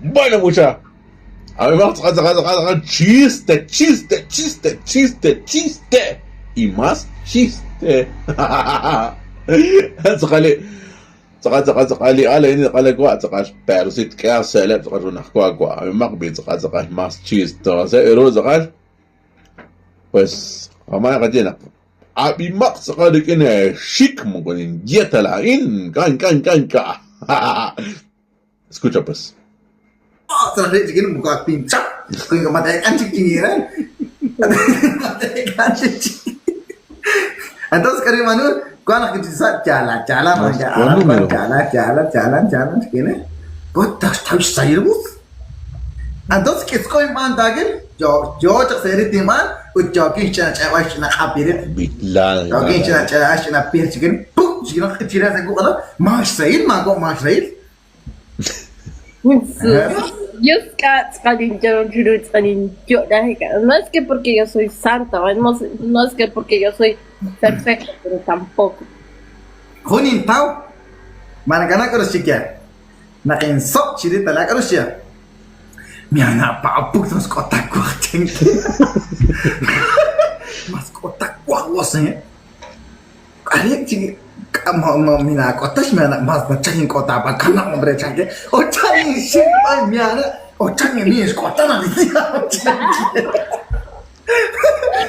Bueno, mucha. A mí más chiste, chiste, chiste, chiste, chiste. Y más chiste. Tsaka ala ini kala kwa tsaka pero sit kaya sele tsaka runa kwa a mí tsaka más chistoso ero tsaka pues mamá ka tiene a mí más tsaka de que ne chic mo con dieta la kan ka. Escucha pues. Terus dia buka pincap, kau ingat mata anjing kan? Atau sekarang mana? Kau anak kecil jalan, segini. Kau tahu saya bus. Atau sekitar kau iman tagil, jauh cak seri timan, jogging cina nak hampir. Bitlan. Jogging cina hampir segini. Puk, segini kecil saya gua kata, mas Said. Yo Scalin, no es que porque yo soy santa, no es que porque yo soy perfecta, pero tampoco. Kunin tahu? Mana kana kalau sikia? Nak insok ciri talak kalau siya. Miana apa terus kotak gua ceng. Mas kotak gua wasnya. Kalian cing mau mina kotas miana mas cengin kota apa kana mau bercakap. Oh cengin sih miana. Oh cengin ni kota nanti.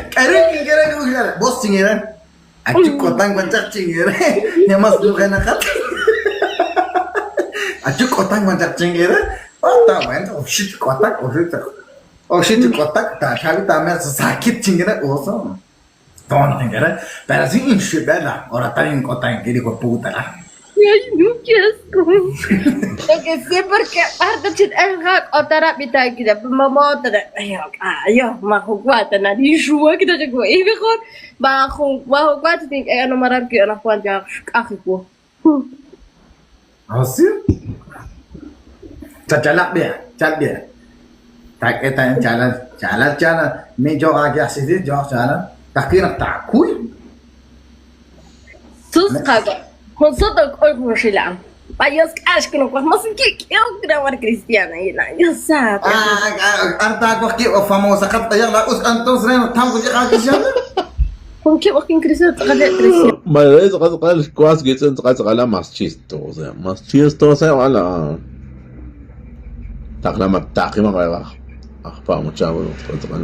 Kira gua bos cingin. Acu kotang bancak cingir, nyamas dulu kena kat. Acu kotang bancak cingir, oh tahu kan? Oh shit kotak, tapi tamnya sakit cingir, oh so. Tahu cingir, pero sih ini bela, orang tahu kotang jadi kau putar lah. Ay, no, qué asco. Lo que sé porque harta chit elhak otara bita kita mamá otara. Ayo, mahukwata na di shua kita jago. Mejor mahukwata ting ano maram ki anak kuan jak akiko. Así. Cat dia. Tak kita jalan. Ni jauh aja sih jauh jalan. Tak kira takui. Sus kaga. Nosotros hoy por Shilang. Payos acho que no podemos que eu gravar cristiana aí lá. Eu sabe. Arta aqui o famoso capta já lá os antos reno tam que já aqui. Com que o que cristiano tá cristiano. Mas isso quase geht's ins Reise más chistoso. Más chistoso wala. Takla mataki man kaya. Pa mo chavo,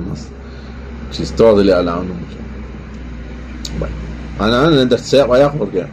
más chistoso le ala no mucho. Bueno. Ana nandar sa kaya porque